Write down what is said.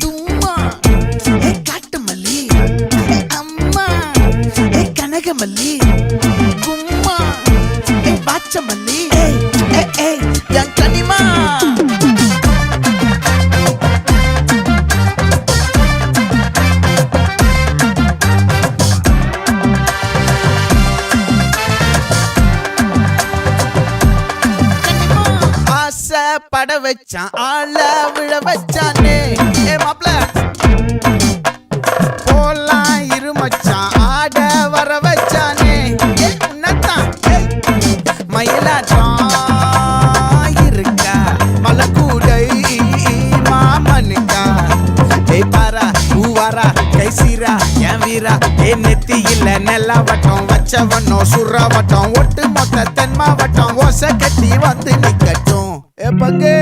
தும்மா காட்டு மல்லி அம்மா கனகமல்லி கும்மா பாச்ச மல்லி என் கனிமா பட வச்சான் ஆள விழ வச்சானே மாப்ள போலாம் இருமச்சான் ஆட வர வச்சானே உன்னத்தான் மயிலாட்டம் இருக்கா மலக்கூடை மாமனுக்கா பாரா பூவாரா கைசீரா என் வீரா நெத்தி இல்ல நெல்லா வட்டம் வச்சவனோ சுறா வட்டம் ஒட்டு மொத்த தென் மாவட்டம் ஓசை கட்டி வந்து நிக்கட்டும் பங்கே